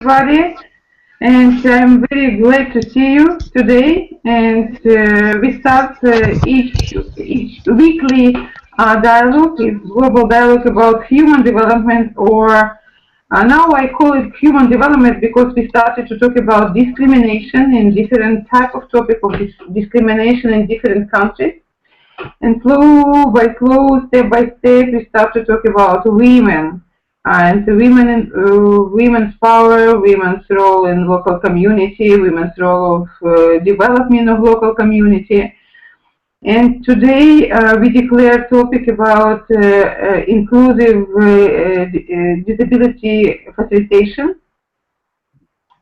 everybody, and I'm very glad to see you today. And we start each weekly dialogue, is global dialogue about human development, or now I call it human development because we started to talk about discrimination in different type of topic of discrimination in different countries. And slow by slow, step by step, we start to talk about women and women's power, women's role in local community, women's role of development of local community. And today we declare topic about inclusive disability facilitation.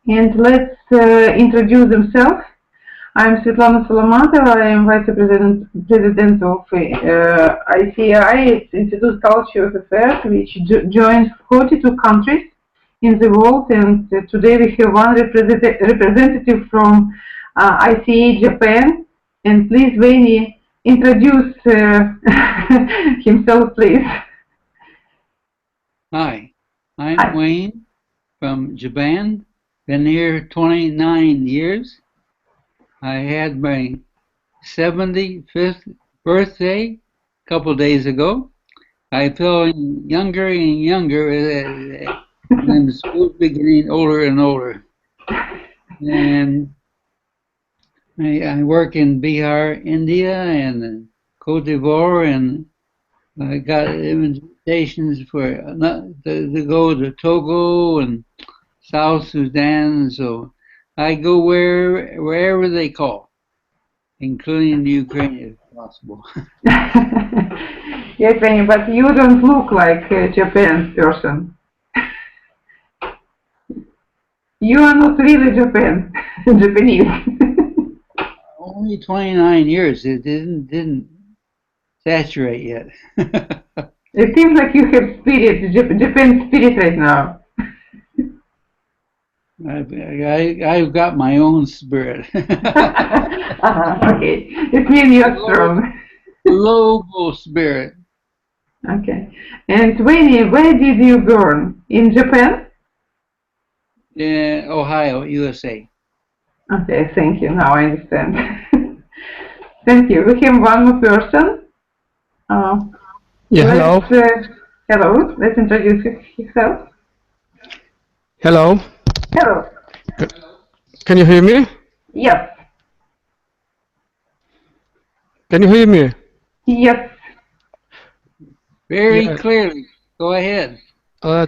And let's introduce themselves. I'm Svitlana Salamatova. I am Vice President of ICA, it's Institute Culture of Affairs, which joins 42 countries in the world. And today we have one representative from ICA Japan. And please, Wayne, introduce himself, please. Hi, I'm Wayne from Japan. Been here 29 years. I had my 75th birthday a couple days ago. I feel younger and younger when the school's getting older and older. And I work in Bihar, India, and Cote d'Ivoire, and I got invitations for to go to Togo and South Sudan, so I go wherever they call, including Ukraine if possible. Yes, Penny, but you don't look like a Japan person. You are not really Japanese. Only 29 years. It didn't saturate yet. It seems like you have spirit, Japan spirit right now. I've got my own spirit. Okay, it means you're strong. Global spirit. Okay. And Wayne, where did you born? In Japan? In Ohio, USA. Okay, thank you. Now I understand. Thank you. We have one more person. Hello. Hello. Let's introduce yourself. Hello. Hello. Can you hear me? Yes. Can you hear me? Yes. Very clearly. Go ahead.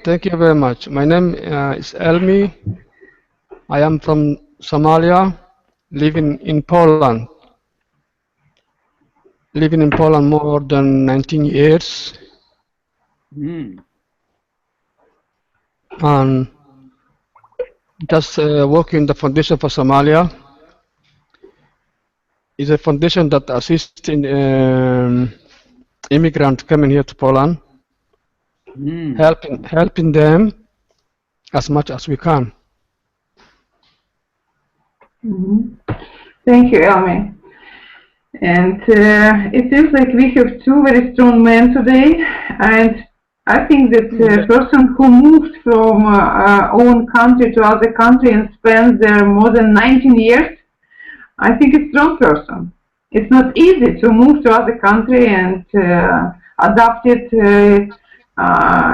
Thank you very much. My name is Elmi. I am from Somalia, living in Poland. Living in Poland more than 19 years. And just working the Foundation for Somalia. It's a foundation that assists in immigrants coming here to Poland, helping them as much as we can. Thank you, Elmi. And it seems like we have two very strong men today, and I think that a person who moved from own country to other country and spent there more than 19 years, I think it's a strong person. It's not easy to move to other country and adapt it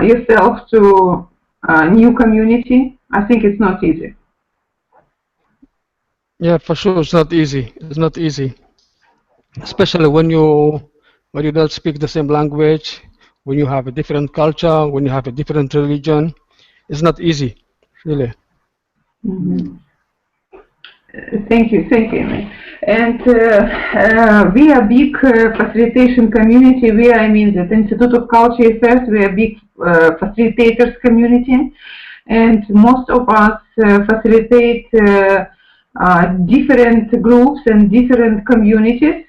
yourself to a new community. I think it's not easy. Yeah, for sure, it's not easy. It's not easy, especially when you don't speak the same language, when you have a different culture, when you have a different religion. It's not easy, really. Thank you. And we are big facilitation community. I mean that Institute of Culture Affairs, we are big facilitators community, and most of us facilitate different groups and different communities.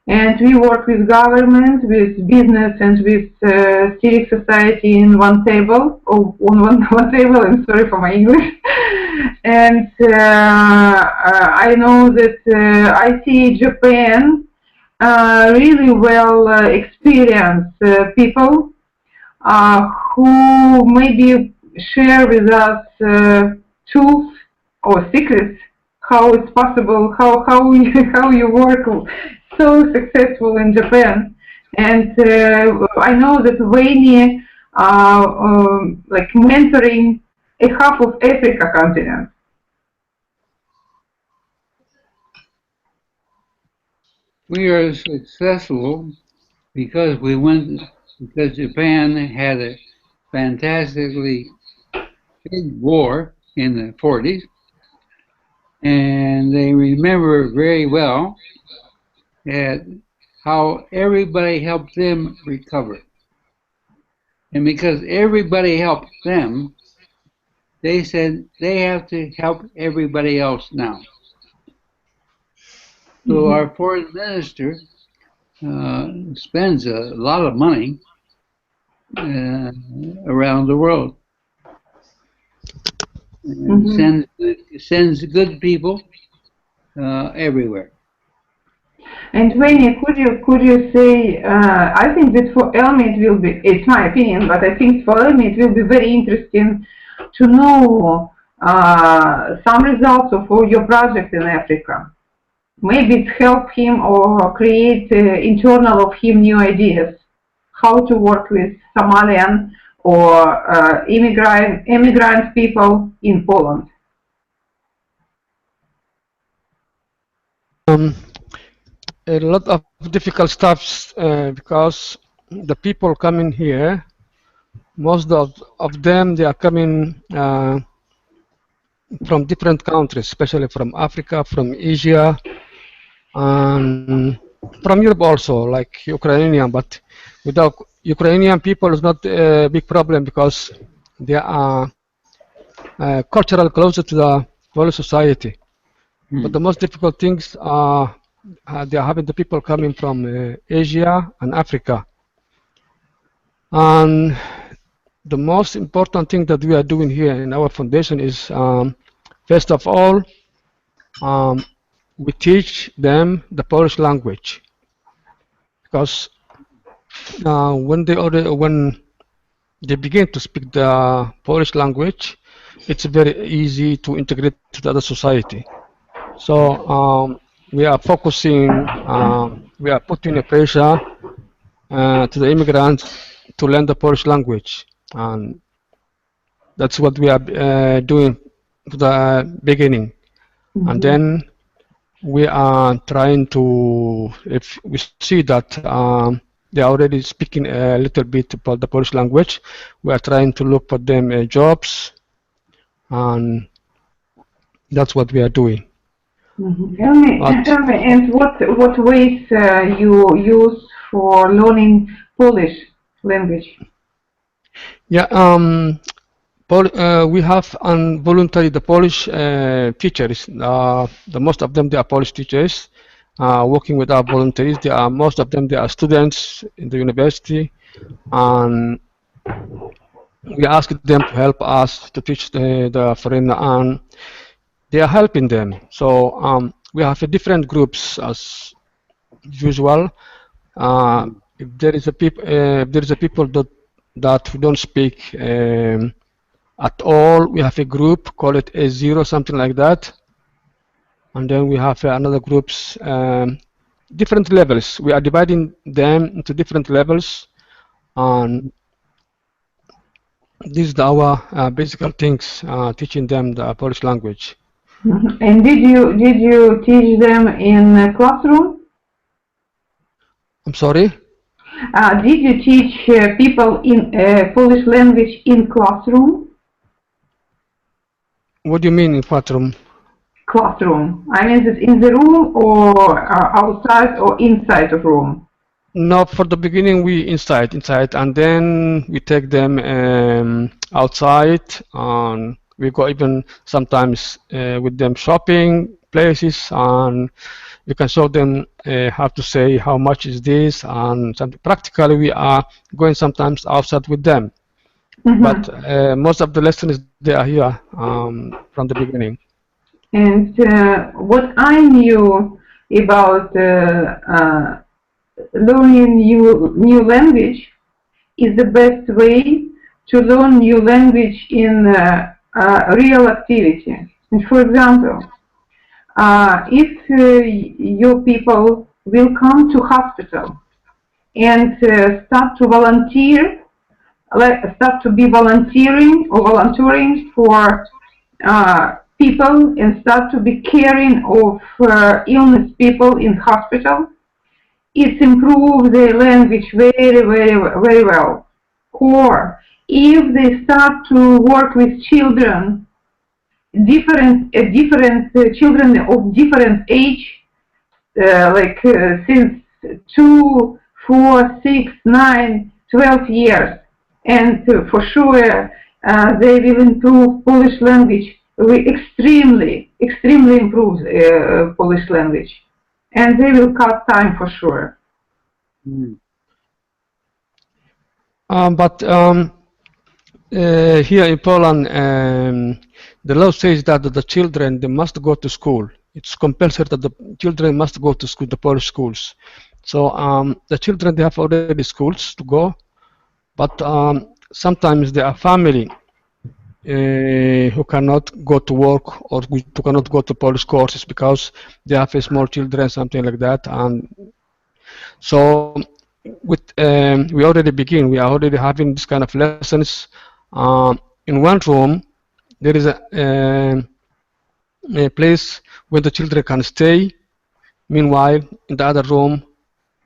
And we work with government, with business, and with civic society in one table, or on one table. I'm sorry for my English. And I know that ICA Japan really well experienced people who maybe share with us tools or secrets how it's possible, how you, how you work so successful in Japan. And I know that Wayne like mentoring a half of Africa continent. We are successful because because Japan had a fantastically big war in the 40s, and they remember very well at how everybody helped them recover. And because everybody helped them, they said they have to help everybody else now. So our foreign minister spends a lot of money around the world. And sends good people everywhere. And Wayne, could you say? I think that for Elmi it will be. It's my opinion, but I think for Elmi it will be very interesting to know some results of your project in Africa. Maybe it help him or create internal of him new ideas how to work with Somalian or immigrant people in Poland. A lot of difficult stuff because the people coming here, most of them, they are coming from different countries, especially from Africa, from Asia, and from Europe also, like Ukrainian. But without Ukrainian people, it's not a big problem because they are cultural closer to the Polish society. But the most difficult things are they are having the people coming from Asia and Africa. And the most important thing that we are doing here in our foundation is, first of all, we teach them the Polish language, because when they begin to speak the Polish language, it's very easy to integrate to the other society. So we are focusing, we are putting a pressure to the immigrants to learn the Polish language, and that's what we are doing to the beginning. And then we are trying to, if we see that they are already speaking a little bit about the Polish language, we are trying to look for them jobs, and that's what we are doing. Tell me, and what ways you use for learning Polish language? Yeah, we have voluntary the Polish teachers. The most of them, they are Polish teachers working with our voluntaries. They are most of them, they are students in the university, and we ask them to help us to teach the foreigner, and they are helping them. So we have different groups as usual. If there is a people that don't speak at all, we have a group, call it A0, something like that. And then we have another groups, different levels. We are dividing them into different levels, and these are our basic things, teaching them the Polish language. And did you teach them in a classroom? I'm sorry? Did you teach people in Polish language in classroom? What do you mean in classroom? Classroom. I mean, is it in the room or outside or inside of room? No, for the beginning we inside, and then we take them outside, and we go even sometimes with them shopping places, and we can show them how to say how much is this, and practically we are going sometimes outside with them. But most of the lessons they are here from the beginning. And what I knew about learning new language is the best way to learn new language in real activity. And for example, if your people will come to hospital and start to volunteer, start to be volunteering or volunteering for people and start to be caring of illness people in hospital, it improves their language very well. Or if they start to work with children, different children of different age, since 2, 4, 6, 9, 12 years, and for sure they will improve Polish language. We extremely improve Polish language, and they will cut time for sure. Mm. Here in Poland, the law says that the children, they must go to school. It's compulsory that the children must go to school, the Polish schools. So the children, they have already schools to go, but sometimes there are family who cannot go to work or who cannot go to Polish courses because they have a small children, something like that. And so with we already begin. We are already having this kind of lessons. In one room, there is a place where the children can stay. Meanwhile, in the other room,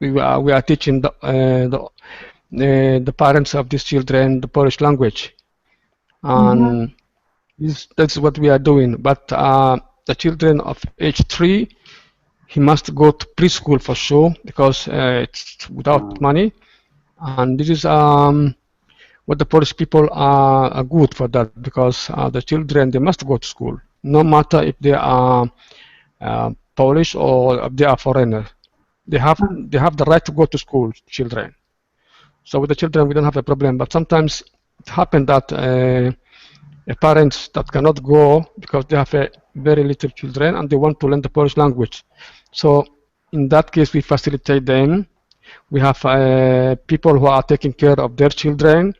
we are teaching the parents of these children the Polish language, and that's what we are doing. But the children of age 3, he must go to preschool for sure because it's without money, and this is what the Polish people are good for that because the children, they must go to school no matter if they are Polish or if they are foreigner. They have the right to go to school, children. So with the children, we don't have a problem. But sometimes it happens that parents that cannot go because they have a very little children and they want to learn the Polish language. So in that case, we facilitate them. We have people who are taking care of their children,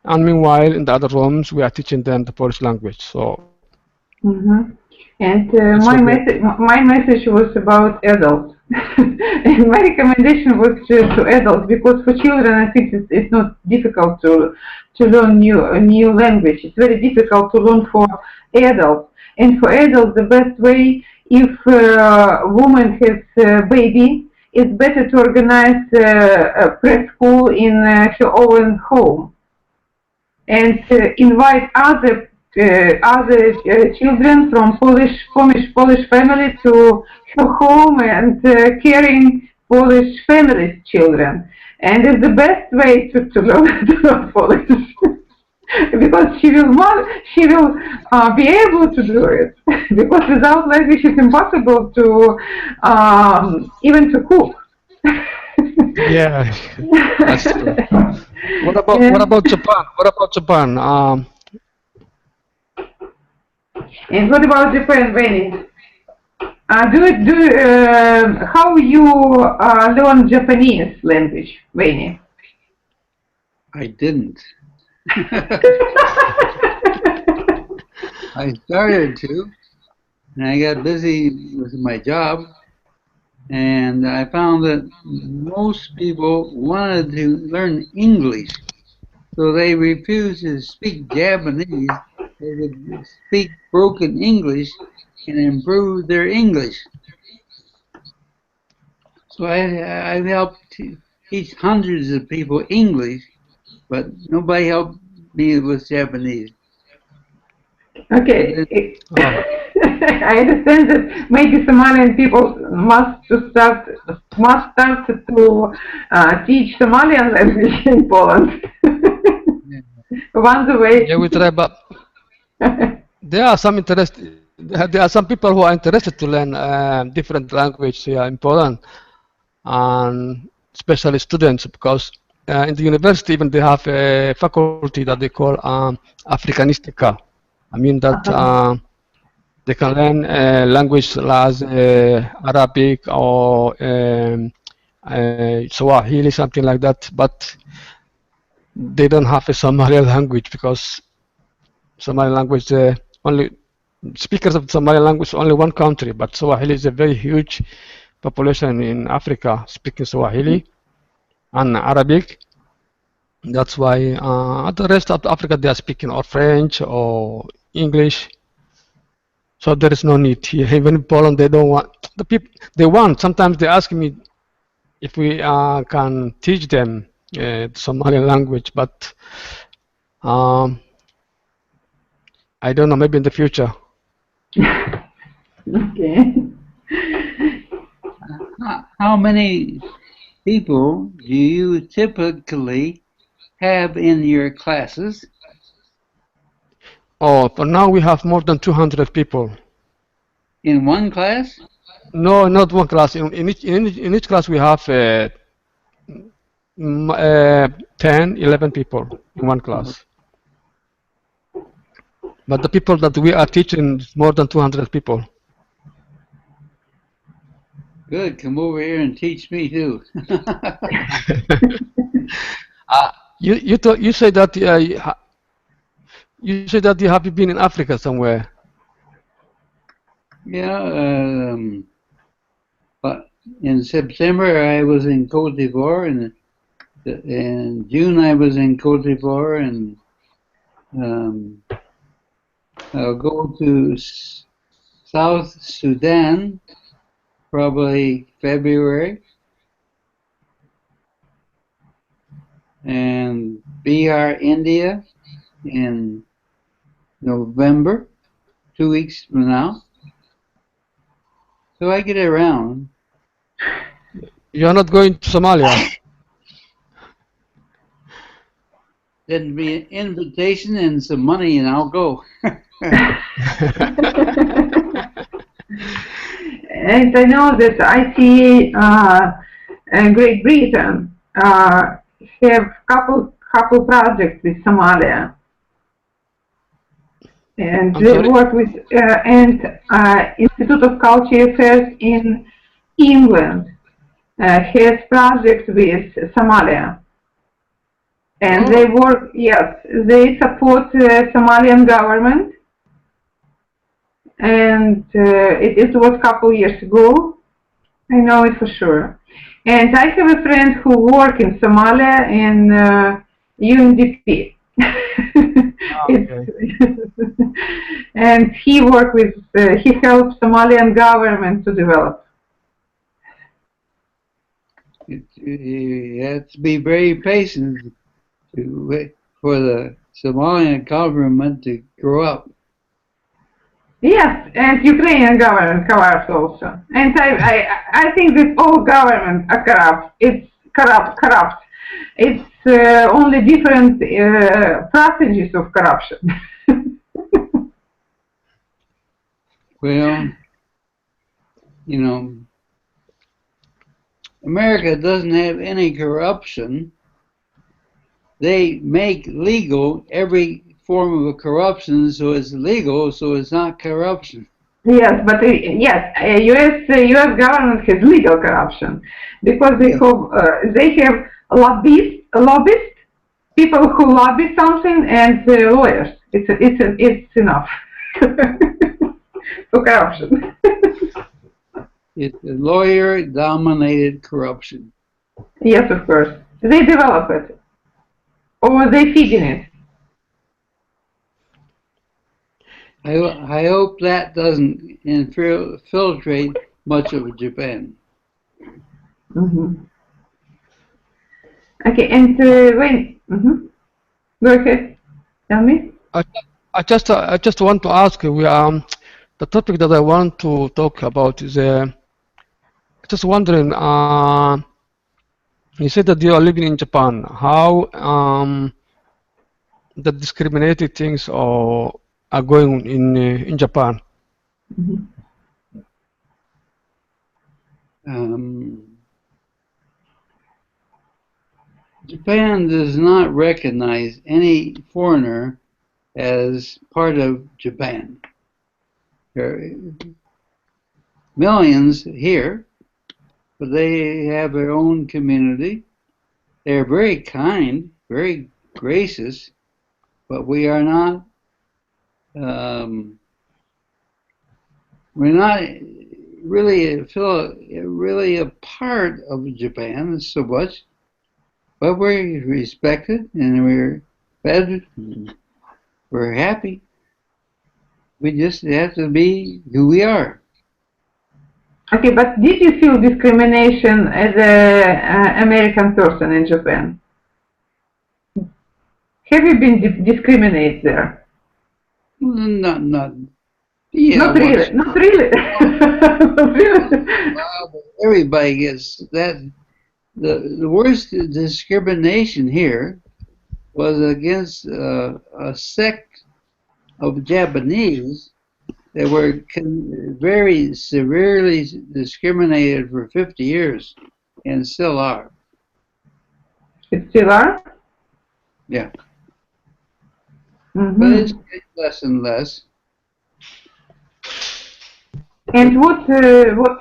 and meanwhile, in the other rooms, we are teaching them the Polish language. So. And my message was about adults. And my recommendation was to adults because for children, I think it's not difficult to learn new language. It's very difficult to learn for adults. And for adults, the best way, if a woman has a baby, it's better to organize a preschool in her own home and invite other children from Polish family to her home and caring Polish family's children. And it's the best way to learn Polish. Because she will be able to do it. Because without language it's impossible to even to cook. Yeah, that's true. What about Japan? What about Japan? And what about Japan, Benny? How you learn Japanese language, Benny? I didn't. I started to, and I got busy with my job, and I found that most people wanted to learn English, so they refused to speak Japanese. They would speak broken English and improve their English. So I've helped teach hundreds of people English, but nobody helped me with Japanese. Okay. I understand that maybe Somalian people must start to teach Somalian language in Poland. One the way. Yeah, we try, but there are some interest. There are some people who are interested to learn different language here in Poland, and especially students, because in the university even they have a faculty that they call Africanistica. I mean that they can learn language as Arabic or Swahili, something like that, but they don't have a Somali language because Somali language only speakers of Somali language only one country, but Swahili is a very huge population in Africa speaking Swahili and Arabic. That's why the rest of Africa they are speaking or French or English. So there is no need here. Even in Poland, they don't want the people. They want. Sometimes they ask me if we can teach them Somali language, but um, I don't know. Maybe in the future. Okay. How many people do you typically have in your classes? Oh, for now we have more than 200 people. In one class? No, not one class. In each class we have 10, 11 people in one class. But the people that we are teaching is more than 200 people. Good. Come over here and teach me too. You say that you say that you have been in Africa somewhere. Yeah. But in September I was in Cote d'Ivoire, and in June I was in Cote d'Ivoire, and I'll go to South Sudan probably February, and BR India in November, 2 weeks from now. So I get around. You're not going to Somalia. Send me an invitation and some money and I'll go. And I know that ICA Great Britain have couple projects with Somalia, and I'm they sorry? work with Institute of Cultural Affairs in England has projects with Somalia, and they work. Yes, they support Somalian government, and it was a couple years ago. I know it for sure. And I have a friend who works in Somalia in UNDP. Okay. And he worked with, he helped Somalian government to develop. You have to be very patient to wait for the Somalian government to grow up. Yes, and Ukrainian government corrupt also. And I think that all governments are corrupt. It's corrupt. It's only different processes of corruption. Well, you know, America doesn't have any corruption. They make legal every form of corruption, so it's legal, so it's not corruption. Yes, but yes, U.S. government has legal corruption because they have lobbyists, people who lobby something, and lawyers. It's enough for corruption. It's a lawyer-dominated corruption. Yes, of course. They develop it, or they feed in it. I hope that doesn't infiltrate much of Japan. Mm-hmm. Okay, and when? Mm-hmm. Go ahead. Tell me. I just want to ask you. The topic that I want to talk about is just wondering. You said that you are living in Japan. How the discriminated things are going in Japan? Mm-hmm. Japan does not recognize any foreigner as part of Japan. There are millions here, but they have their own community. They're very kind, very gracious, but we are not Um, we're not really a part of Japan so much, but we're respected and we're fed. We're happy. We just have to be who we are. Okay, but did you feel discrimination as an American person in Japan? Have you been discriminated there? Not. Yeah, Not really. Not really. Not really. Everybody gets that. The worst discrimination here was against a sect of Japanese that were very severely discriminated for 50 years and still are. It still are? Yeah. Mm-hmm. But it's less and less. And what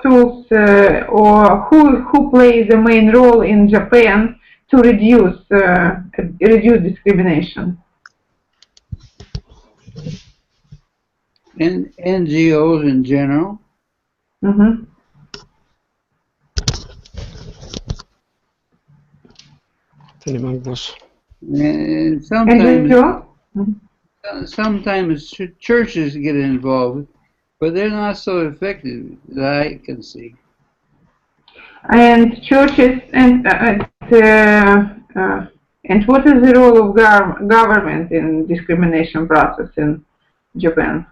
tools or who plays the main role in Japan to reduce discrimination? And NGOs in general. Mm-hmm. And sometimes churches get involved, but they're not so effective that I can see. And churches and what is the role of government in discrimination process in Japan?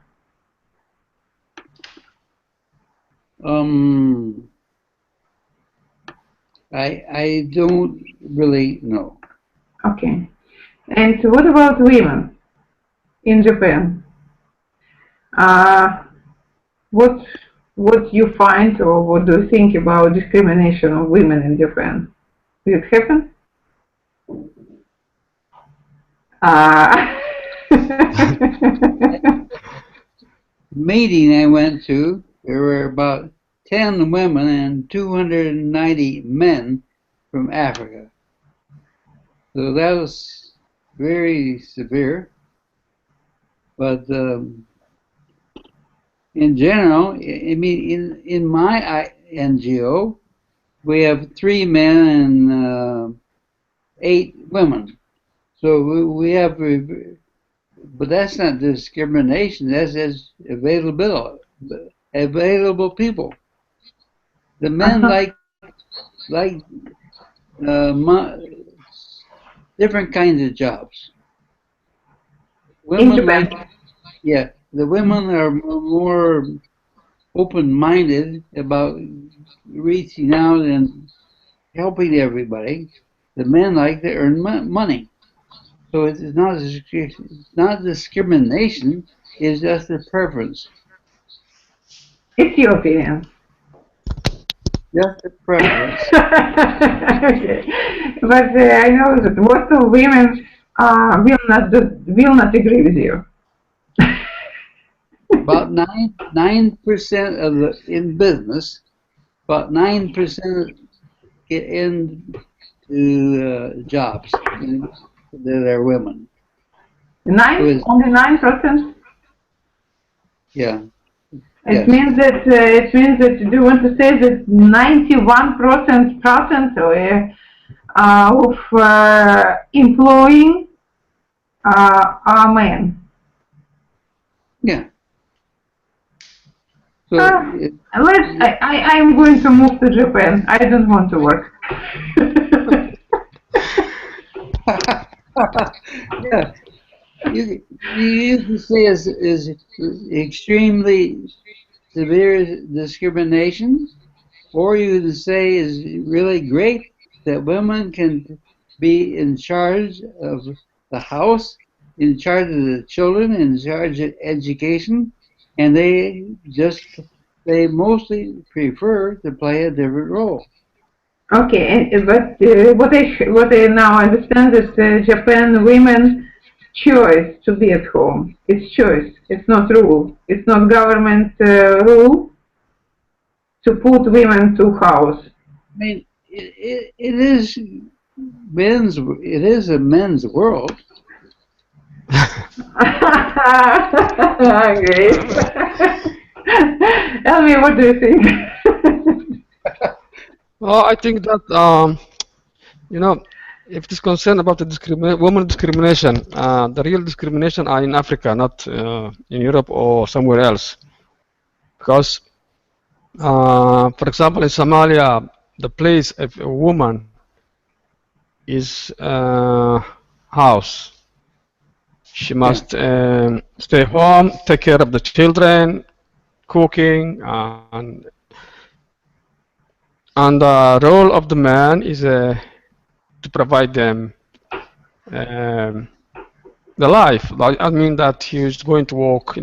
I don't really know. Okay. And what about women in Japan? What you find or what do you think about discrimination of women in Japan? Did it happen? Meeting I went to, there were about 10 women and 290 men from Africa. So that was very severe. But in general, I mean, in my NGO, we have 3 men and 8 women. So we have, but that's not discrimination. That's just available people. The men like different kinds of jobs. Women the women are more open-minded about reaching out and helping everybody. The men like to earn money. So it's not discrimination, it's just a preference. It's your opinion. Just a preference. Okay. But I know that most of women will not agree with you. About 9% in business, about 9% get into jobs that are women. Only 9%. Yeah. It means that do you want to say that 91% of employing are men? Yeah. So I'm going to move to Japan. I don't want to work. Yeah. You can say is extremely severe discrimination, or you can say is really great that women can be in charge of the house, in charge of the children, in charge of education, and they mostly prefer to play a different role. Okay, but what I now understand is Japan women choice to be at home. It's choice. It's not rule. It's not government rule to put women to house. I mean, it is a men's world. Great. Tell me, what do you think? Well, I think that you know, if it is concerned about the woman discrimination, the real discrimination are in Africa, not in Europe or somewhere else. Because, for example, in Somalia, the place if a woman is house, she must stay home, take care of the children, cooking, and the role of the man is to provide them um, the life. I mean that he's going to work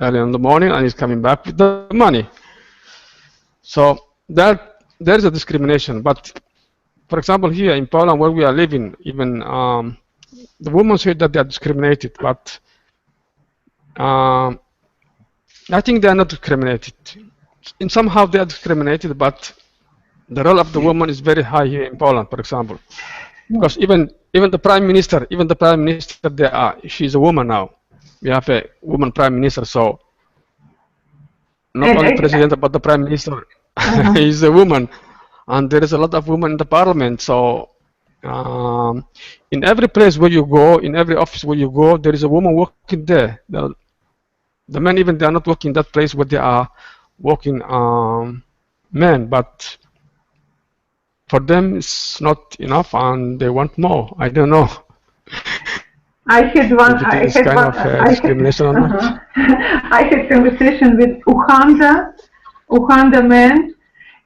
early in the morning and he's coming back with the money. So that there is a discrimination. But for example, here in Poland, where we are living, even the women say that they are discriminated, but I think they are not discriminated. In somehow they are discriminated, but the role of the woman is very high here in Poland, for example, because even the prime minister, she's a woman now. We have a woman prime minister, so not only president but the prime minister is a woman, and there is a lot of women in the parliament. So in every place where you go, in every office where you go, there is a woman working there. The men, even they are not working in that place where they are working men, but for them it's not enough and they want more. I don't know. I had discrimination or not. I had conversation with Uganda men,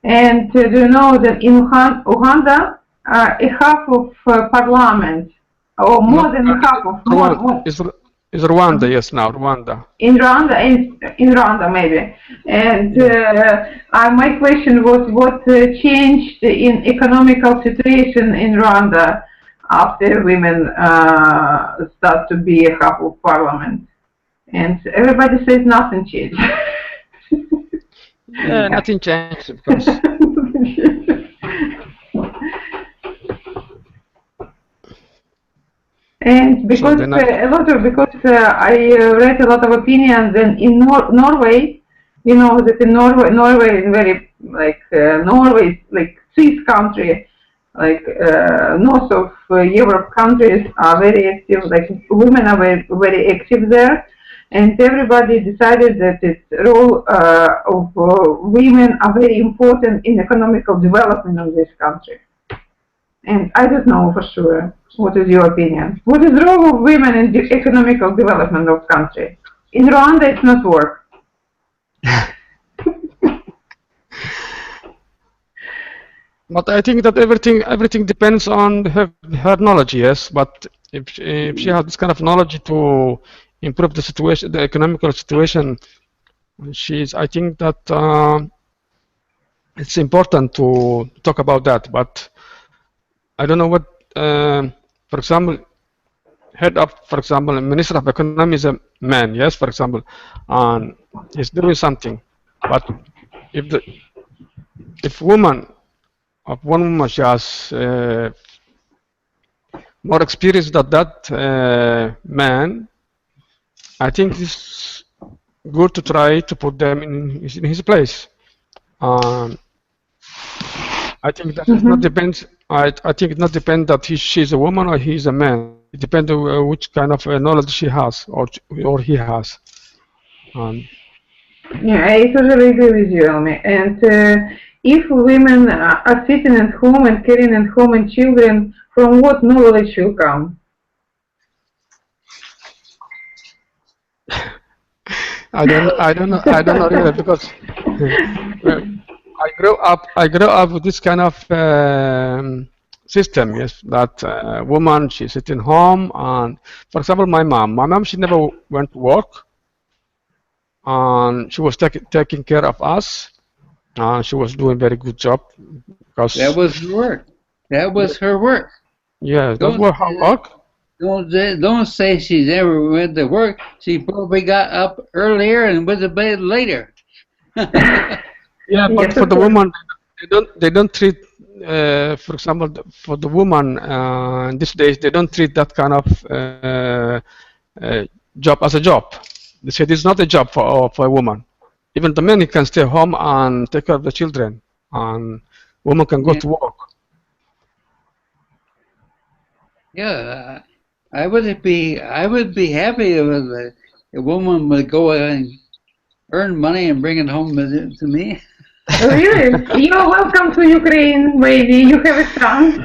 and do you know that in Uganda, a half of parliament, or more than half of Is Rwanda, yes, now Rwanda. In Rwanda maybe. And my question was, what changed in economical situation in Rwanda after women start to be a half of parliament? And everybody says nothing changed. Nothing changed because. And because I read a lot of opinions, and in Norway, you know that in Norway is very Norway is like Swiss country, like north of Europe countries are very active. Like women are very active there, and everybody decided that the role of women are very important in economical development of this country. And I don't know for sure. What is your opinion? What is the role of women in the economical development of country? In Rwanda, it's not work. But I think that everything depends on her knowledge, yes. But if she has this kind of knowledge to improve the situation, the economical situation, I think that it's important to talk about that. But I don't know what. For example, Minister of Economy is a man, yes, for example, and he's doing something. But if one woman she has more experience than that man, I think it's good to try to put them in his place. I think that it not depends. I think it not depends that she's a woman or he's a man. It depends on which kind of knowledge she has or he has. Yeah, I totally agree with you, Elmi. And if women are sitting at home and caring at home and children, from what knowledge will come? I don't know really, because I grew up with this kind of system, yes, that woman, she's sitting home, and for example, my mom, she never went to work, and she was taking care of us, and she was doing a very good job, because that was her work. That was her work. Yeah, that was her work. Don't say she's ever went to work. She probably got up earlier and went to bed later. Yeah, but for the woman, they don't treat for example, for the woman these days, they don't treat that kind of job as a job. They say it's not a job for a woman. Even the men can stay home and take care of the children, and women can go Yeah. to work. Yeah, I would be happy if a woman would go and earn money and bring it home to me. Really? You're welcome to Ukraine, baby. You have a chance.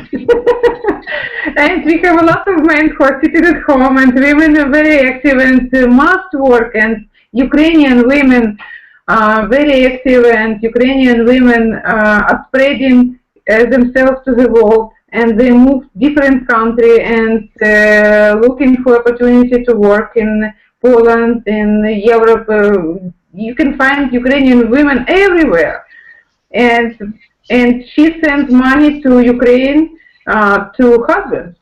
And we have a lot of men who are sitting at home, and women are very active and must work. And Ukrainian women are very active, and Ukrainian women are spreading themselves to the world. And they move different country and looking for opportunity to work in Poland, in Europe. You can find Ukrainian women everywhere, and she sends money to Ukraine to husbands.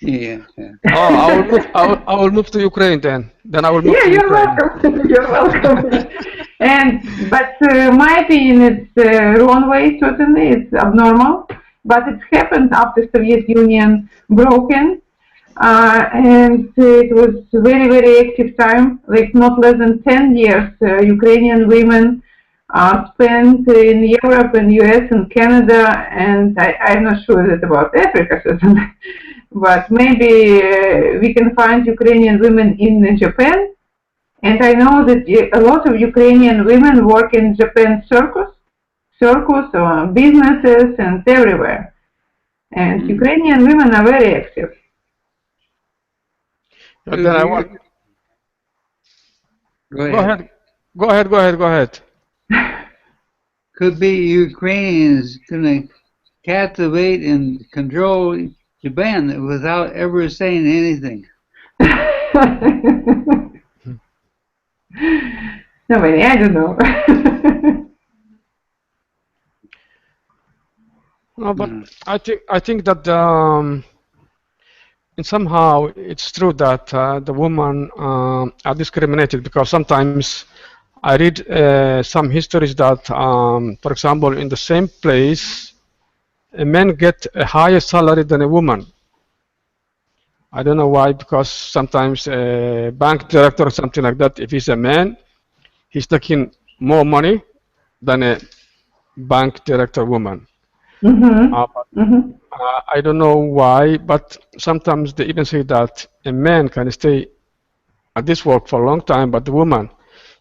Yeah, yeah. Oh, I will move to Ukraine then. Then I will move Yeah, to you're Ukraine. welcome. You're welcome. But my opinion, it's wrong way. Certainly, it's abnormal. But it happened after Soviet Union broken, and it was very very active time. Like not less than 10 years, Ukrainian women spent in Europe and US and Canada, and I'm not sure that about Africa, certainly. But maybe we can find Ukrainian women in Japan. And I know that a lot of Ukrainian women work in Japan circus or businesses and everywhere. And Ukrainian women are very active. But then I want. Go Go ahead. ahead. Go ahead. Go ahead. Go ahead. Could be Ukrainians gonna captivate and control Japan without ever saying anything. Nobody, I don't know. No, but I think that and somehow it's true that the women are discriminated because sometimes I read some histories that, for example, in the same place, a man get a higher salary than a woman. I don't know why, because sometimes a bank director or something like that, if he's a man, he's taking more money than a bank director woman. Mm-hmm. But Mm-hmm. I don't know why, but sometimes they even say that a man can stay at this work for a long time, but the woman,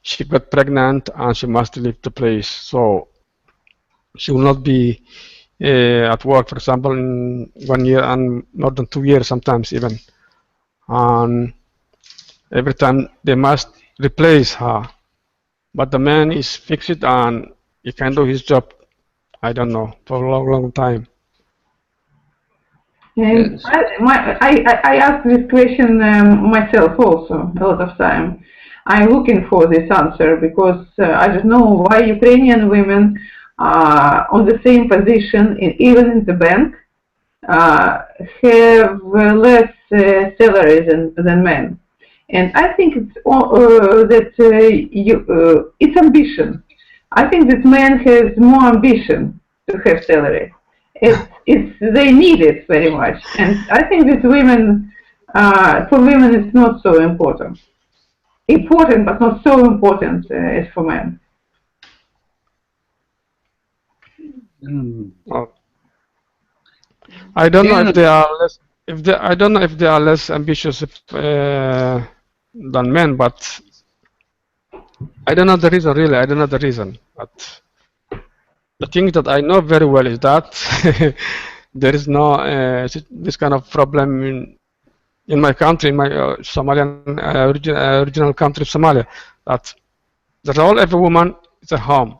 she got pregnant and she must leave the place. So she will not be at work, for example, in 1 year and more than 2 years sometimes even. And every time they must replace her. But the man is fixed and he can do his job, I don't know, for a long, long time. And Yes. I ask this question myself also a lot of time. I'm looking for this answer because I don't know why Ukrainian women are on the same position, even in the bank, have less salaries than men. And I think it's it's ambition. I think that man has more ambition to have salary. They need it very much, and I think that for women, it's not so important. Important, but not so important as for men. Mm. Oh, I don't know Dan, if they are less, if they, I don't know if they are less ambitious than men, but I don't know the reason really. I don't know the reason, but the thing that I know very well is that there is no this kind of problem in my country, in my Somalian original country, Somalia, that the role of a woman is at home,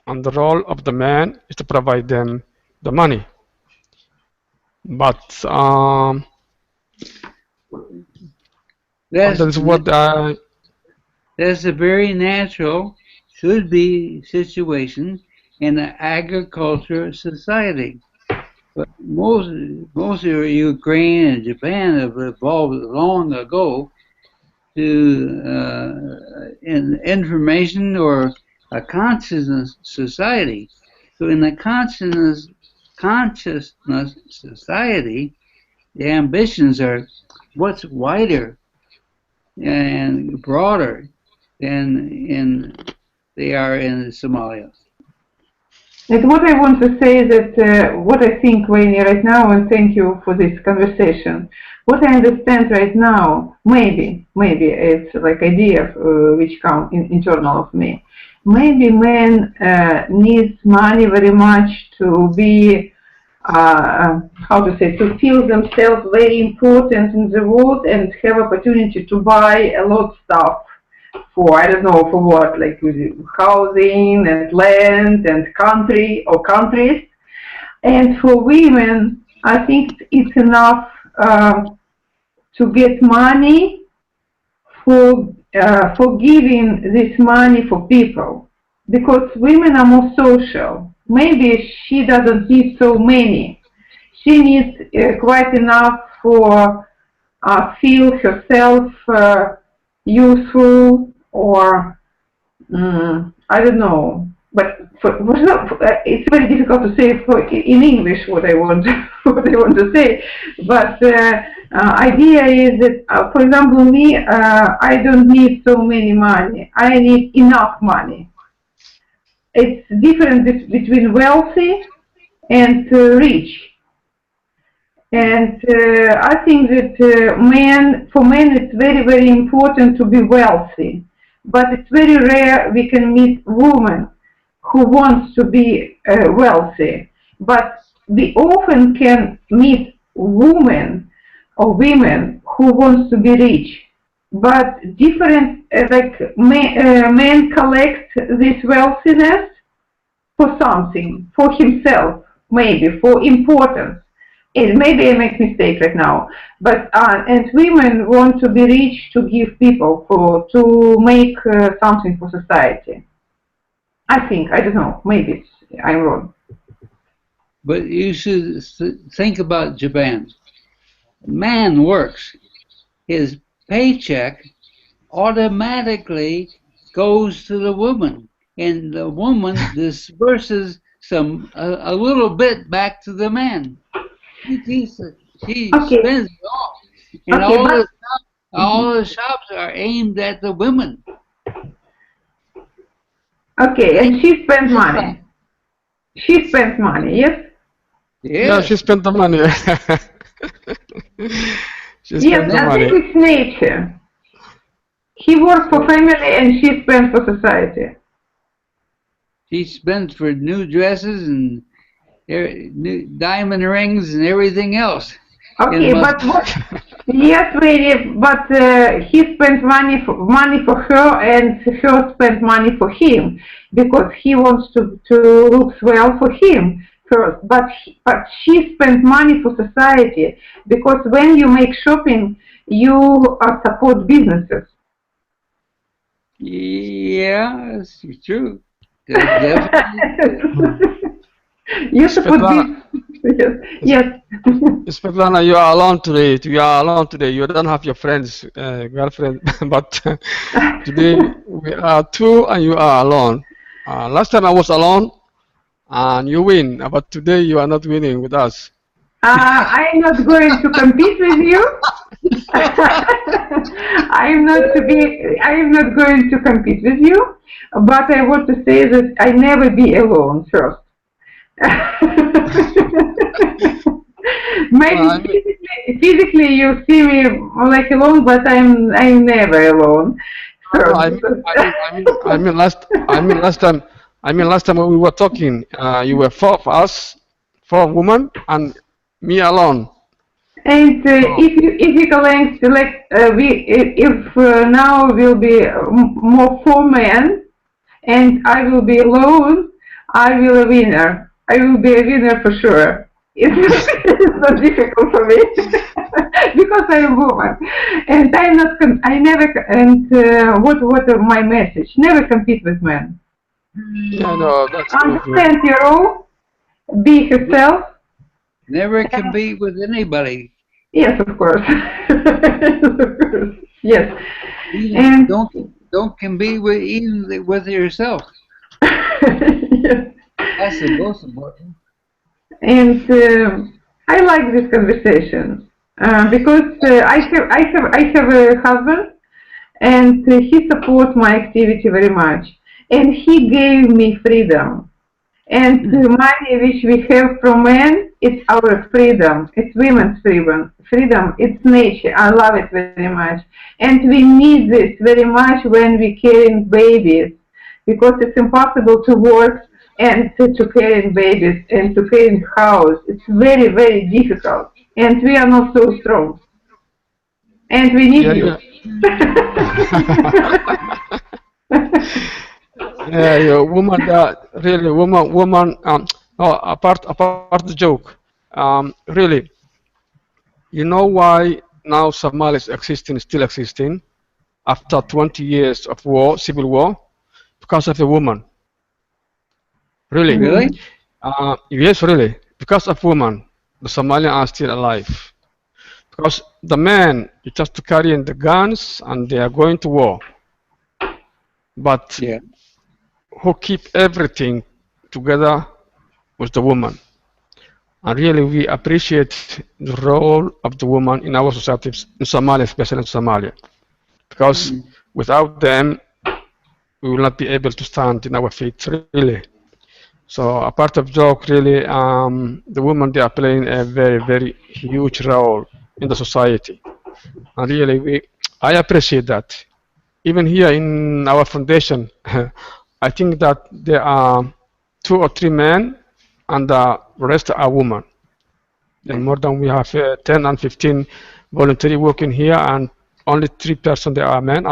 and the role of the man is to provide them the money. But that's that is what I. that's a very natural, should be situation in an agriculture society. But most of Ukraine and Japan have evolved long ago to in information or a consciousness society. So in the consciousness society, the ambitions are what's wider and broader than they are in Somalia. And what I want to say is that what I think, Wayne, right now, and thank you for this conversation. What I understand right now, maybe it's like idea which come internal of me. Maybe man needs money very much to be, how to say, to feel themselves very important in the world and have opportunity to buy a lot of stuff for, I don't know, for what, like housing and land and country or countries. And for women, I think it's enough to get money for giving this money for people, because women are more social. Maybe she doesn't need so many. She needs quite enough for feel herself useful, or I don't know. But it's very difficult to say in English what I want to say. But idea is that, for example, me, I don't need so many money. I need enough money. It's different between wealthy and rich. And I think that for men it's very, very important to be wealthy. But it's very rare we can meet women who wants to be wealthy. But we often can meet women or women who wants to be rich. But different, men collect this wealthiness for something, for himself, maybe, for importance. Maybe I make mistake right now, but and women want to be rich to give people to make something for society. I think, I don't know, maybe I'm wrong. But you should think about Japan. Man works, his paycheck automatically goes to the woman, and the woman disperses a little bit back to the man. She spends it all, and all the shops are aimed at the women. Okay, and she spends money. She spends money, yes? Yeah, she spent the money. Yes, I think it's nature. He works for family and she spends for society. She spends for new dresses and new diamond rings and everything else. Okay, but what? Yes, really, but he spends money for her, and her spends money for him because he wants to look well for him first. But she spends money for society because when you make shopping, you support businesses. Yeah, that's true. Definitely. You support businesses. Yes. Svitlana, you are alone today. You are alone today. You don't have your friends, girlfriend, but today we are two and you are alone. Last time I was alone and you win, but today you are not winning with us. I'm not going to compete with you. I'm not going to compete with you, but I want to say that I never be alone first. Maybe physically you see me like alone, but I'm never alone. I mean last time when we were talking, you were four of us, four women, and me alone. And if you collect if now will be more four men, and I will be alone, I will a winner. I will be a winner for sure. It's not difficult for me because I'm a woman, and I never. And what are my message? Never compete with men. Yeah, no, that's understand your role. Be yourself. Never compete with anybody. Yes, of course. Yes. And don't compete with even with yourself. Yes. That's the most important. And I like this conversation because I have a husband, and he supports my activity very much, and he gave me freedom. And the money which we have from men, it's our freedom. It's women's freedom. Freedom, it's nature. I love it very much. And we need this very much when we carrying babies, because it's impossible to work and to carry babies and to carry house. It's very, very difficult. And we are not so strong. And we need Yeah, you. yeah. Yeah, yeah, woman, really, woman. No, apart the joke. Really, you know why now Somalia is existing, still existing after 20 years of war, civil war, because of a woman. Really, Really? yes, really, because of woman, the Somalians are still alive. Because the men is just carrying the guns and they are going to war. But Yeah. who keep everything together was the woman. And really, we appreciate the role of the woman in our society, in Somalia, especially in Somalia. Because without them, we will not be able to stand in our feet, really. So, a part of joke, really, the women, they are playing a very, very huge role in the society. And really, I appreciate that. Even here in our foundation, I think that there are 2 or 3 men and the rest are women. And more than we have 10 and 15 voluntary working here, and only 3 persons there are men,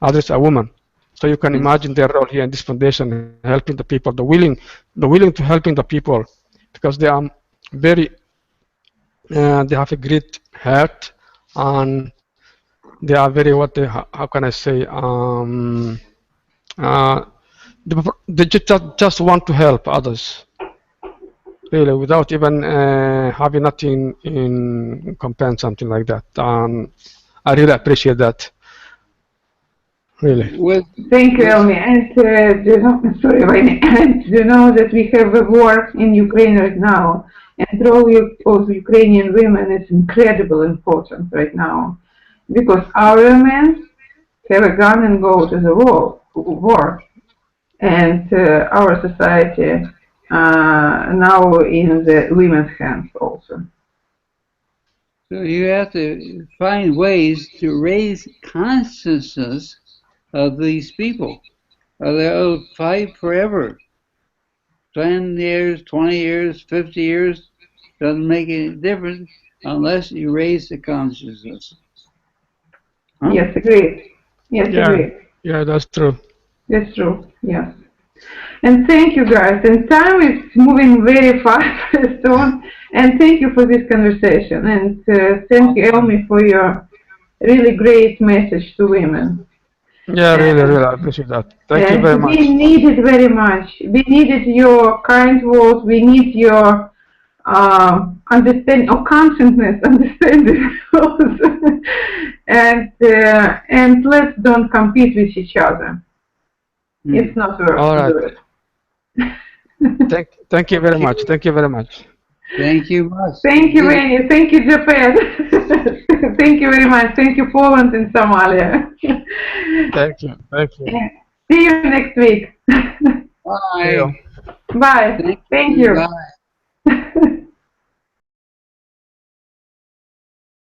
others are women. So you can imagine their role here in this foundation, helping the people, the willing to helping the people, because they are very, they have a great heart, and they are very what they, how can I say, uh, they just want to help others, really, without even having nothing in compare, something like that. I really appreciate that, really. With Thank you, Elmi. And sorry, Vanya. And you know that we have a war in Ukraine right now, and the role of Ukrainian women is incredibly important right now, because our men have a gun and go to the war, and our society now in the women's hands also. So you have to find ways to raise consciousness of these people. Or they'll fight forever. 10 years, 20 years, 50 years, doesn't make any difference unless you raise the consciousness. Huh? Yes, agreed. Yes, Yeah, agreed. yeah, that's true. That's true. Yes. And thank you guys. And time is moving very fast soon. And thank you for this conversation. And thank you, Elmi, for your really great message to women. Yeah, really, really, I appreciate that. Thank you very And we much. need it very much. We needed your kind words. We need your understanding or consciousness, understanding also. And let's don't compete with each other. It's not worth All to right. do it. Thank you very much. Thank you very much. Thank you much. Thank you, Manny. Thank you, Japan. Thank you very much. Thank you, Poland and Somalia. Thank you. Thank you. See you next week. Bye. See you. Bye. Thank you. Bye.